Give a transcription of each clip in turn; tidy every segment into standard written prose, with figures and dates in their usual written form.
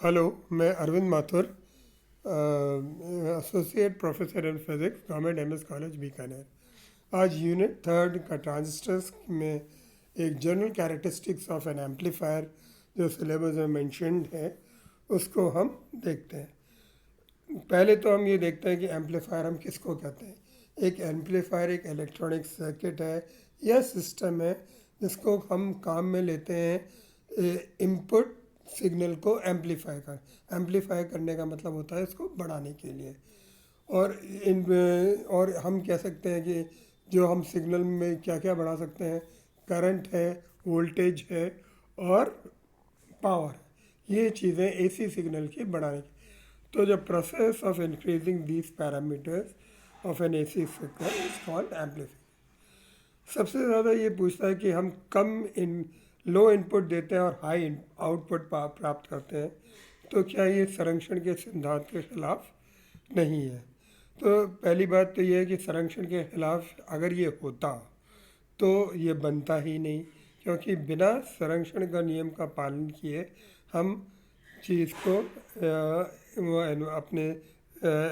Hello, मैं Arvind Mathur, associate professor in physics, government MS college Bikaner. आज unit third का transistors में एक general characteristics of an amplifier जो सिलेबस में मेंशन्ड है उसको हम देखते हैं। पहले तो हम ये देखते हैं कि एम्पलीफायर हम किसको कहते हैं। एक एम्पलीफायर एक इलेक्ट्रॉनिक सर्किट है या सिस्टम है जिसको हम काम में लेते हैं इनपुट सिग्नल को एम्पलीफाई करने का मतलब होता है इसको बढ़ाने के लिए। और इन और हम कह सकते हैं कि जो हम सिग्नल में क्या क्या बढ़ा सकते हैं, करंट है, वोल्टेज है और पावर, ये चीज़ें एसी सिग्नल की बढ़ाने की। तो the process of increasing these parameters of N AC signal is called amplifier. सबसे ज़्यादा ये पूछता है कि हम कम इन लो इनपुट देते हैं और हाई आउटपुट प्राप्त करते हैं, तो क्या ये संरक्षण के सिद्धांत के खिलाफ नहीं है। तो पहली बात तो ये है कि संरक्षण के खिलाफ अगर ये होता तो ये बनता ही नहीं, क्योंकि बिना संरक्षण का नियम का पालन किए हम चीज़ को अपने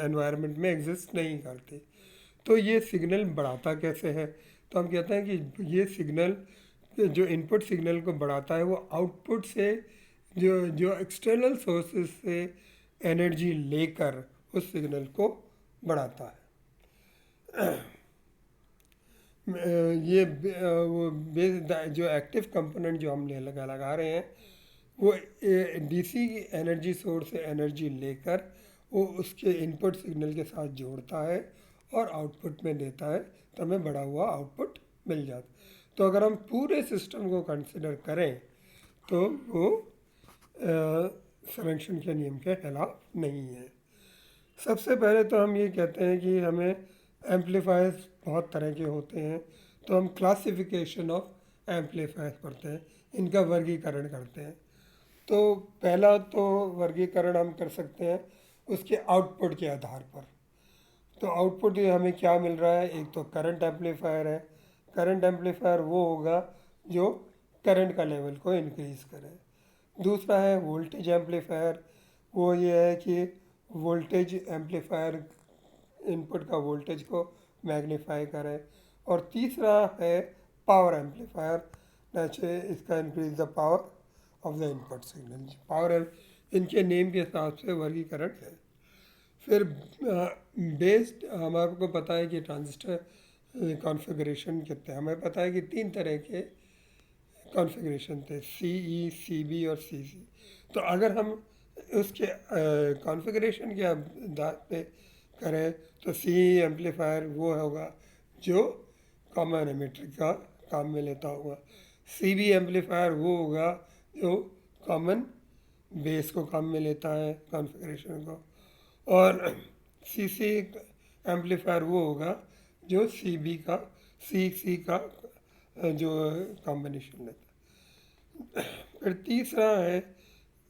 एनवायरनमेंट में एग्जिस्ट नहीं करती। तो ये सिग्नल बढ़ाता कैसे है। तो हम कहते हैं कि ये सिग्नल जो इनपुट सिग्नल को बढ़ाता है वो आउटपुट से जो जो एक्सटर्नल सोर्सेज से एनर्जी लेकर उस सिग्नल को बढ़ाता है। ये वो जो एक्टिव कंपोनेंट जो हम लगा रहे हैं वो डीसी एनर्जी सोर्स से एनर्जी लेकर वो उसके इनपुट सिग्नल के साथ जोड़ता है और आउटपुट में देता है, तो हमें बढ़ा हुआ आउटपुट मिल जाता है। तो अगर हम पूरे सिस्टम को कंसिडर करें तो वो संरक्षण के नियम के खिलाफ नहीं है। सबसे पहले तो हम ये कहते हैं कि हमें एम्पलीफायर्स बहुत तरह के होते हैं, तो हम क्लासिफिकेशन ऑफ एम्पलीफायर्स पढ़ते हैं, इनका वर्गीकरण करते हैं। तो पहला तो वर्गीकरण हम कर सकते हैं उसके आउटपुट के आधार पर। तो आउटपुट ये हमें क्या मिल रहा है। एक तो करंट एम्पलीफायर है। करंट एम्पलीफायर वो होगा जो करंट का लेवल को इंक्रीज़ करे। दूसरा है वोल्टेज एम्पलीफायर। वो ये है कि वोल्टेज एम्पलीफायर इनपुट का वोल्टेज को मैग्नीफाई करे। और तीसरा है पावर एम्पलीफायर, जैसे इसका increase the power of the input signal. Power इनके नेम के हिसाब से वर्गीकरण है। फिर बेस्ड हमारे को पता है कि ट्रांजिस्टर कॉन्फ़िगरेशन कितने, हमें पता है कि तीन तरह के कॉन्फ़िगरेशन थे, सी ई, सी बी और सी सी। तो अगर हम उसके कॉन्फ़िगरेशन के आधार पे करें तो सी एम्पलीफायर वो होगा जो कॉमन एमिटर का काम में लेता होगा। सी बी एम्पलीफायर वो होगा जो कॉमन बेस को काम में लेता है कॉन्फ़िगरेशन को। और सी सी एम्पलीफायर वो होगा जो सी बी का सी का जो कॉम्बिनेशन लेता है। फिर तीसरा है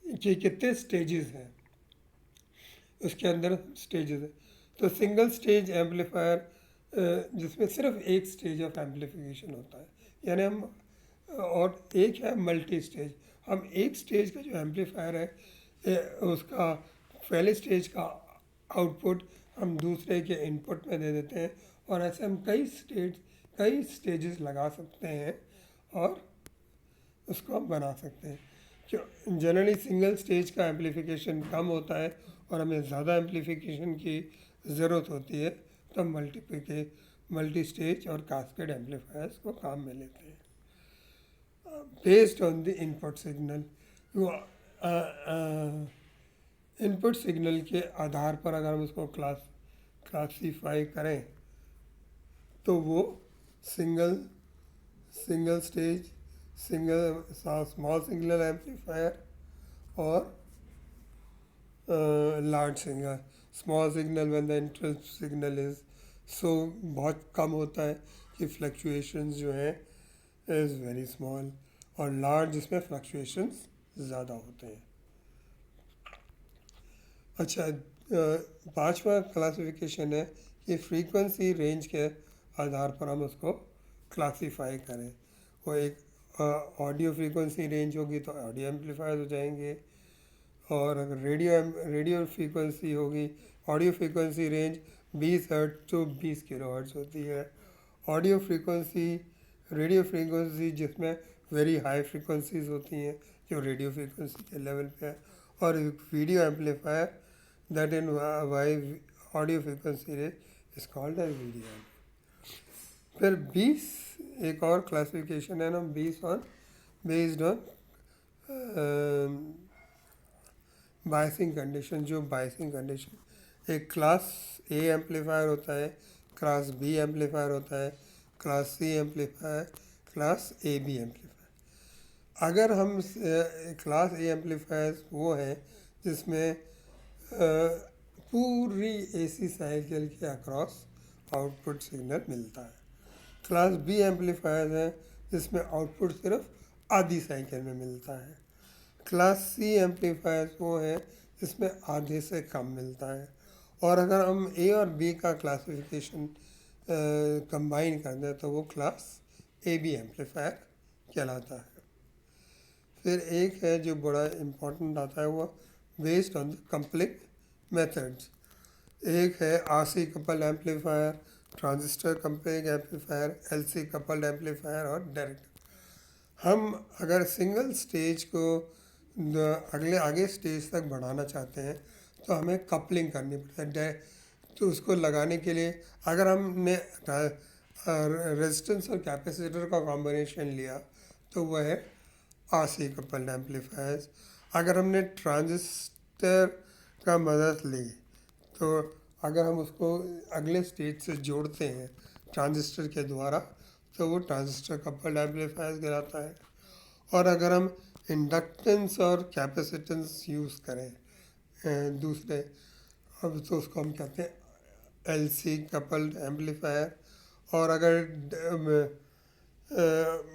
कि कितने स्टेजेस हैं, उसके अंदर स्टेजेस है। तो सिंगल स्टेज एम्पलीफायर जिसमें सिर्फ एक स्टेज ऑफ एम्पलीफिकेशन होता है, यानी हम, और एक है मल्टी स्टेज। हम एक स्टेज का जो एम्पलीफायर है उसका पहले स्टेज का आउटपुट हम दूसरे के इनपुट में दे देते हैं, और ऐसे हम कई स्टेजेस लगा सकते हैं और उसको हम बना सकते हैं। क्यों जनरली सिंगल स्टेज का एम्पलीफिकेशन कम होता है और हमें ज़्यादा एम्पलीफिकेशन की ज़रूरत होती है, तो हम मल्टी स्टेज और कास्केड एम्पलीफायर्स को काम में लेते हैं based on the input signal. Input signal के आधार पर अगर हम उसको क्लासीफाई करें तो वो single single stage, single small signal amplifier और large signal. Small signal when the input signal is so बहुत कम होता है कि फ्लक्चुएशंस जो हैं इज़ वेरी स्मॉल, और लार्ज जिसमें फ्लक्चुएशंस ज़्यादा होते हैं। अच्छा, पांचवा क्लासिफिकेशन है कि फ्रीक्वेंसी रेंज के आधार पर हम उसको क्लासीफाई करें। वो एक ऑडियो फ्रीक्वेंसी रेंज होगी तो ऑडियो एम्पलीफायर हो जाएंगे, और अगर रेडियो फ्रीक्वेंसी होगी, ऑडियो फ्रीक्वेंसी रेंज 20 हर्ट्ज तो 20 किलो हर्ट्ज होती है। ऑडियो फ्रीक्वेंसी, रेडियो फ्रीक्वेंसी जिसमें वेरी हाई फ्रीक्वेंसीज होती हैं जो रेडियो फ्रीक्वेंसी के लेवल पे है। और video amplifier that in wide audio frequency range is called as video. फिर 20 एक और क्लासिफिकेशन है ना, 20 on based on biasing condition. जो बायसिंग कंडीशन, एक क्लास ए एम्पलीफायर होता है, क्लास बी एम्पलीफायर होता है, class C amplifier, class A B amplifier. अगर हम क्लास ए एम्पलीफायर्स वो हैं जिसमें पूरी एसी साइकिल के अक्रॉस आउटपुट सिग्नल मिलता है। क्लास बी एम्पलीफायर्स हैं जिसमें आउटपुट सिर्फ आधी साइकिल में मिलता है। क्लास सी एम्पलीफायर्स वो हैं जिसमें आधे से कम मिलता है। और अगर हम ए और बी का क्लासिफिकेशन कंबाइन कर दें तो वो क्लास ए बी एम्पलीफायर कहलाता है। फिर एक है जो बड़ा इम्पोर्टेंट आता है, वो based on the coupling methods. एक है RC coupled amplifier, transistor coupling amplifier, LC coupled amplifier और डायरेक्ट। हम अगर सिंगल स्टेज को अगले आगे स्टेज तक बढ़ाना चाहते हैं तो हमें कपलिंग करनी पड़ती है। तो उसको लगाने के लिए अगर हमने रेजिस्टेंस और कैपेसिटर का कॉम्बिनेशन लिया तो वह है आरसी कपल्ड एम्पलीफायर्स। अगर हमने ट्रांजिस्टर का मदद ली तो अगर हम उसको अगले स्टेज से जोड़ते हैं ट्रांजिस्टर के द्वारा तो वो ट्रांजिस्टर कपल्ड एम्पलीफायर्स कहलाता है। और अगर हम इंडक्टेंस और कैपेसिटेंस यूज़ करें दूसरे, अब तो उसको हम कहते हैं एलसी कपल्ड एम्पलीफायर। और अगर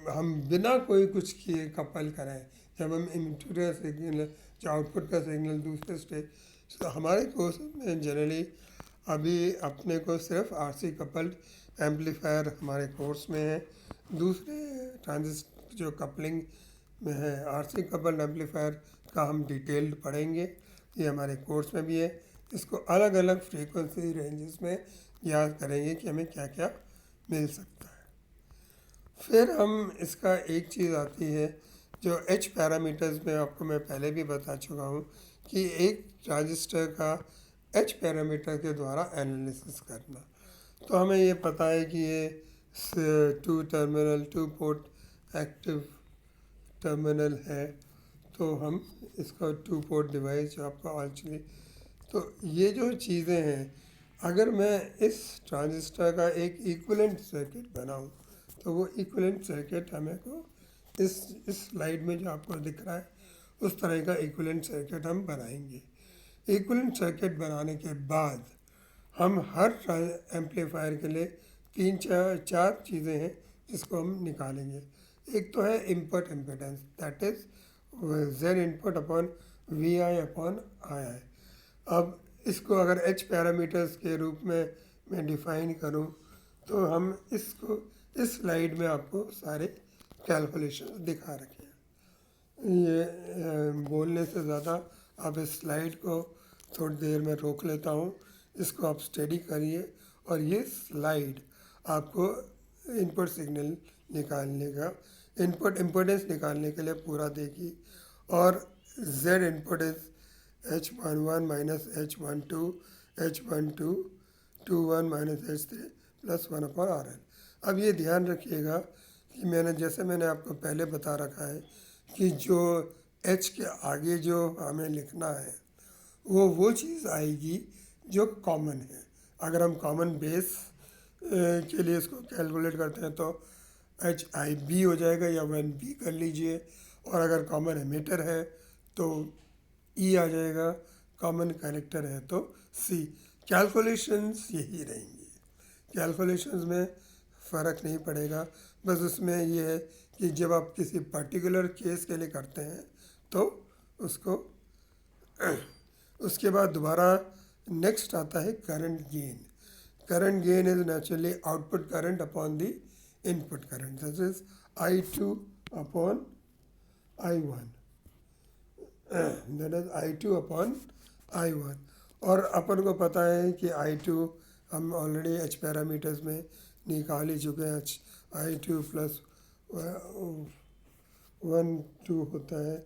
हम बिना कोई कुछ किए कपल करें, जब हम इनपुट का सिग्नल जो आउटपुट का सिग्नल दूसरे स्टेज, तो हमारे कोर्स में जनरली अभी अपने को सिर्फ आरसी कपल्ड एम्पलीफायर हमारे कोर्स में है। दूसरे ट्रांजिस्टर जो कपलिंग में है आरसी कपल्ड एम्पलीफायर का हम डिटेल्ड पढ़ेंगे, ये हमारे कोर्स में भी है। इसको अलग अलग फ्रीक्वेंसी रेंजेस में याद करेंगे कि हमें क्या क्या मिल सकता है। फिर हम इसका एक चीज़ आती है जो एच पैरामीटर्स में आपको मैं पहले भी बता चुका हूँ कि एक ट्रांजिस्टर का एच पैरामीटर के द्वारा एनालिसिस करना। तो हमें ये पता है कि ये 2 पोर्ट एक्टिव टर्मिनल है, तो हम इसका 2 पोर्ट डिवाइस जो आपका ऑलरेडी, तो ये जो चीज़ें हैं अगर मैं इस ट्रांजिस्टर का एक इक्विवेलेंट सर्किट बनाऊं तो वो इक्विवेलेंट सर्किट हमें को इस स्लाइड में जो आपको दिख रहा है उस तरह का इक्विवेलेंट सर्किट हम बनाएंगे। इक्विवेलेंट सर्किट बनाने के बाद हम हर एम्पलीफायर के लिए 3-4 चीज़ें हैं जिसको हम निकालेंगे। एक तो है input impedance, that is Z input upon V I upon I I. अब इसको अगर एच पैरामीटर्स के रूप में मैं डिफ़ाइन करूं तो हम इसको इस स्लाइड में आपको सारे कैलकुलेशन दिखा रखे हैं। ये बोलने से ज़्यादा आप इस स्लाइड को थोड़ी देर में रोक लेता हूँ, इसको आप स्टडी करिए और ये स्लाइड आपको इनपुट सिग्नल निकालने का, इनपुट इम्पोर्टेंस निकालने के लिए पूरा देखिए। और z input is h11 minus h12 h12 21 minus h3 plus 1 upon R N. अब ये ध्यान रखिएगा कि मैंने आपको पहले बता रखा है कि जो h के आगे जो हमें लिखना है वो चीज़ आएगी जो कॉमन है। अगर हम कॉमन बेस के लिए इसको कैलकुलेट करते हैं तो एच आई बी हो जाएगा या 1b कर लीजिए। और अगर कॉमन एमिटर है तो ई आ जाएगा, कॉमन कलेक्टर है तो सी। कैलकुलेशंस यही रहेंगी, कैलकुलेशंस में फ़र्क नहीं पड़ेगा। बस उसमें ये है कि जब आप किसी पर्टिकुलर केस के लिए करते हैं तो उसको उसके बाद दोबारा नेक्स्ट आता है current gain. Current gain is naturally output current upon the input current, this is I2 upon I1। That is I2/I1। और अपन को पता है कि I2 हम ऑलरेडी एच पैरामीटर्स में निकाल ही चुके हैं। I2 प्लस 1 2 होता है,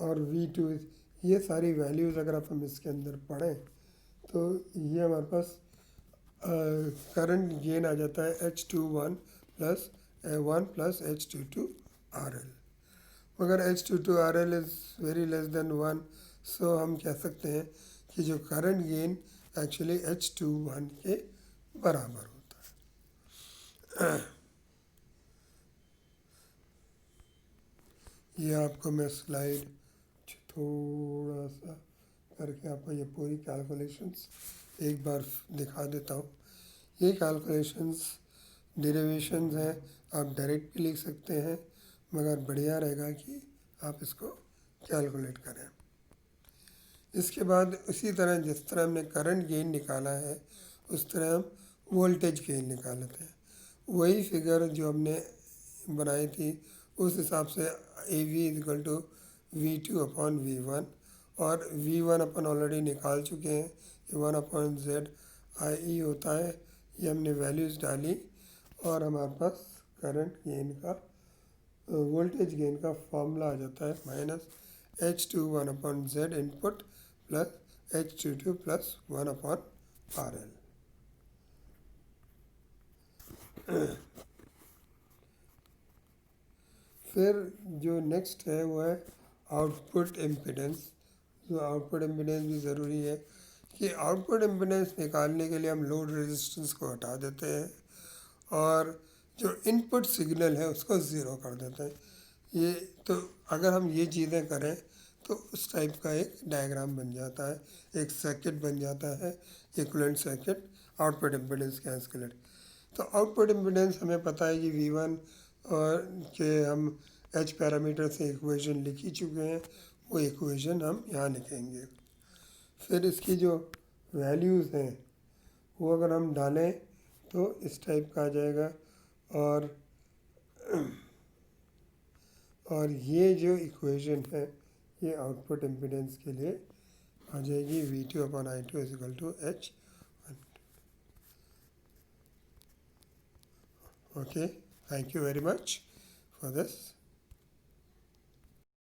और V2, ये सारी वैल्यूज़ अगर आप हम इसके अंदर पढ़ें तो ये हमारे पास करंट गेन आ जाता है H21 मगर H22RL is very less than 1, सो हम कह सकते हैं कि जो करंट गेन एक्चुअली H21 के बराबर होता है। ये आपको मैं स्लाइड थोड़ा सा करके आपको ये पूरी कैलकुलेशंस एक बार दिखा देता हूँ। ये कैलकुलेशंस डेरिवेशंस हैं, आप डायरेक्ट भी लिख सकते हैं, मगर बढ़िया रहेगा कि आप इसको कैलकुलेट करें। इसके बाद उसी तरह जिस तरह हमने करंट गेन निकाला है उस तरह हम वोल्टेज गेन निकालते हैं। वही फिगर जो हमने बनाई थी उस हिसाब से AV=V2/V1, और V1 अपन ऑलरेडी निकाल चुके हैं, ये 1/ZIE होता है। ये हमने वैल्यूज़ डाली और हमारे पास करंट गेन का वोल्टेज गेन का फॉर्मूला आ जाता है -H21/Z input plus H22 plus 1/RL। फिर जो नेक्स्ट है वो है आउटपुट इम्पीडेंस। जो आउटपुट इम्पीडेंस भी ज़रूरी है कि आउटपुट इम्पीडेंस निकालने के लिए हम लोड रेजिस्टेंस को हटा देते हैं और जो इनपुट सिग्नल है उसको ज़ीरो कर देते हैं। ये तो अगर हम ये चीज़ें करें तो उस टाइप का एक डायग्राम बन जाता है, एक सर्किट बन जाता है, equivalent circuit output impedance calculate. तो आउटपुट इम्पीडेंस हमें पता है कि V1 और के हम एच पैरामीटर से इक्वेशन लिख ही चुके हैं, वो इक्वेशन हम यहाँ लिखेंगे। फिर इसकी जो वैल्यूज़ हैं वो अगर हम डालें तो इस टाइप का आ जाएगा, और ये जो इक्वेशन है ये आउटपुट इम्पीडेंस के लिए आ जाएगी V2/I2 = H। Okay, thank you very much for this.